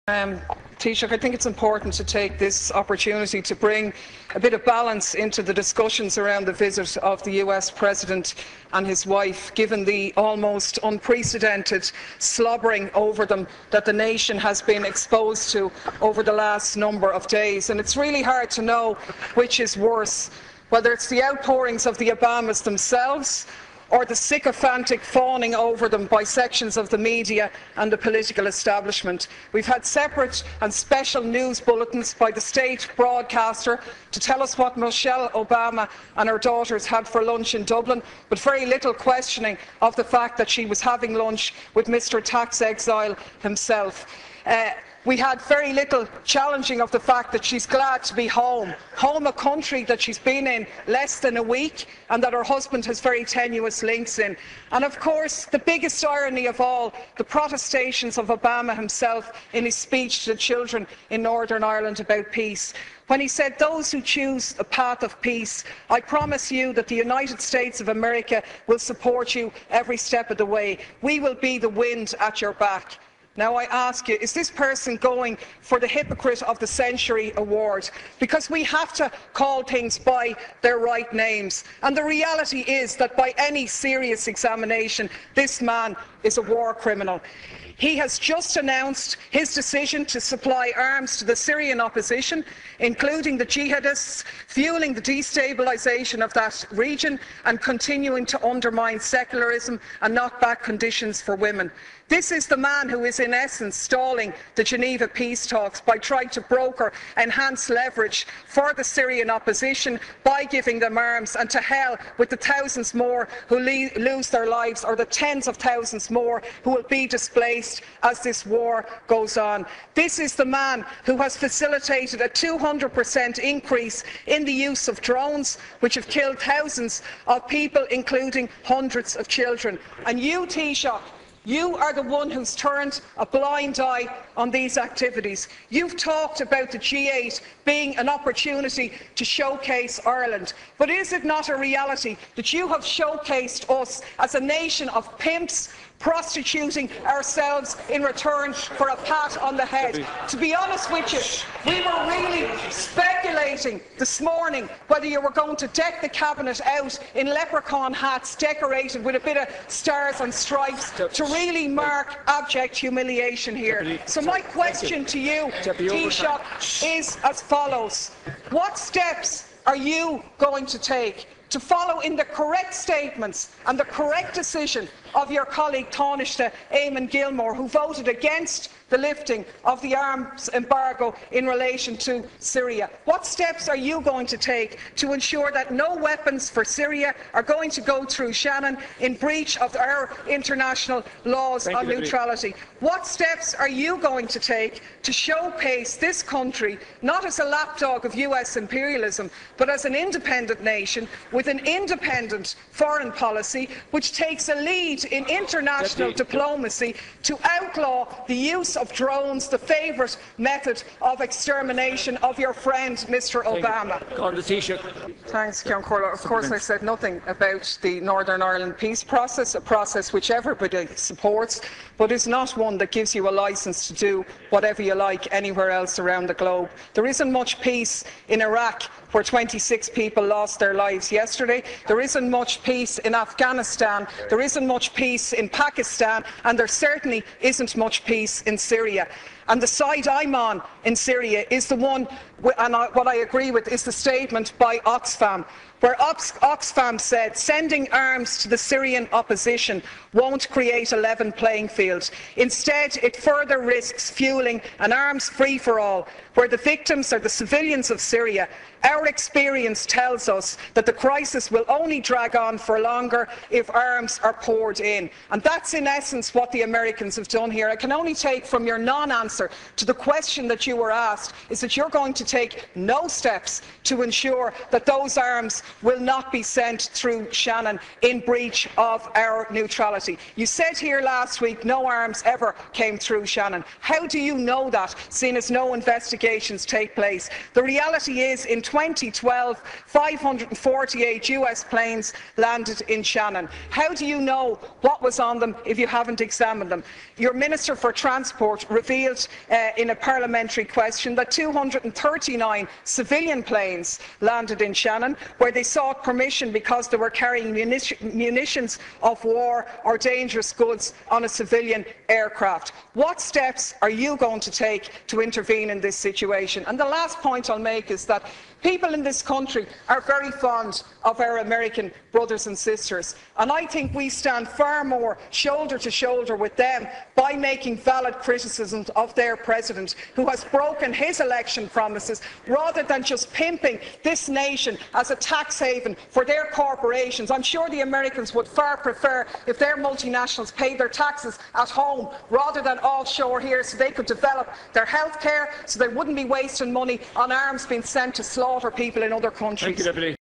Taoiseach, I think it's important to take this opportunity to bring a bit of balance into the discussions around the visit of the US President and his wife, given the almost unprecedented slobbering over them that the nation has been exposed to over the last number of days. And it's really hard to know which is worse, whether it's the outpourings of the Obamas themselves or the sycophantic fawning over them by sections of the media and the political establishment. We've had separate and special news bulletins by the state broadcaster to tell us what Michelle Obama and her daughters had for lunch in Dublin, but very little questioning of the fact that she was having lunch with Mr. Tax Exile himself. We had very little challenging of the fact that she's glad to be home, a country that she's been in less than a week and that her husband has very tenuous links in. And of course, the biggest irony of all, the protestations of Obama himself in his speech to the children in Northern Ireland about peace, when he said, "Those who choose a path of peace, I promise you that the United States of America will support you every step of the way. We will be the wind at your back." Now I ask you, is this person going for the Hypocrite of the Century award? Because we have to call things by their right names. And the reality is that by any serious examination, this man is a war criminal. He has just announced his decision to supply arms to the Syrian opposition, including the jihadists, fuelling the destabilisation of that region and continuing to undermine secularism and knock back conditions for women. This is the man who is in essence stalling the Geneva peace talks by trying to broker enhanced leverage for the Syrian opposition by giving them arms, and to hell with the thousands more who lose their lives, or the tens of thousands more who will be displaced as this war goes on. This is the man who has facilitated a 200% increase in the use of drones, which have killed thousands of people, including hundreds of children. And you, Taoiseach, you are the one who's turned a blind eye on these activities. You've talked about the G8 being an opportunity to showcase Ireland. But is it not a reality that you have showcased us as a nation of pimps, prostituting ourselves in return for a pat on the head? To be honest with you, we were really speculating this morning whether you were going to deck the cabinet out in leprechaun hats decorated with a bit of stars and stripes to really mark abject humiliation here. So my question to you, Taoiseach, is as follows. What steps are you going to take to follow in the correct statements and the correct decision of your colleague Taoiseach Eamon Gilmore, who voted against the lifting of the arms embargo in relation to Syria? What steps are you going to take to ensure that no weapons for Syria are going to go through Shannon in breach of our international laws on neutrality? What steps are you going to take to showcase this country not as a lapdog of US imperialism, but as an independent nation with an independent foreign policy which takes a lead in international diplomacy to outlaw the use of drones, the favourite method of extermination of your friend Mr. Obama? Thanks, Ceann Comhairle. Of course I said nothing about the Northern Ireland peace process, a process which everybody supports, but is not one that gives you a licence to do whatever you like anywhere else around the globe. There isn't much peace in Iraq, where 26 people lost their lives yesterday. There isn't much peace in Afghanistan. There isn't much peace in Pakistan, and there certainly isn't much peace in Syria. And the side I'm on in Syria is the one, and what I agree with is the statement by Oxfam, where Oxfam said sending arms to the Syrian opposition won't create a level playing field. Instead, it further risks fueling an arms free-for-all, where the victims are the civilians of Syria. Our experience tells us that the crisis will only drag on for longer if arms are poured in. And that's in essence what the Americans have done here. I can only take from your non-answer to the question that you were asked is that you're going to take no steps to ensure that those arms will not be sent through Shannon in breach of our neutrality. You said here last week no arms ever came through Shannon. How do you know that, seeing as no investigations take place? The reality is, in 2012, 548 US planes landed in Shannon. How do you know what was on them if you haven't examined them? Your Minister for Transport revealed reported in a parliamentary question that 239 civilian planes landed in Shannon, where they sought permission because they were carrying munitions of war or dangerous goods on a civilian aircraft. What steps are you going to take to intervene in this situation? And the last point I'll make is that people in this country are very fond of our American brothers and sisters, and I think we stand far more shoulder to shoulder with them by making valid criticisms of their president, who has broken his election promises, rather than just pimping this nation as a tax haven for their corporations. I'm sure the Americans would far prefer if their multinationals paid their taxes at home rather than offshore here, so they could develop their health care, so they wouldn't be wasting money on arms being sent to slaughter people in other countries. Thank you, Deputy.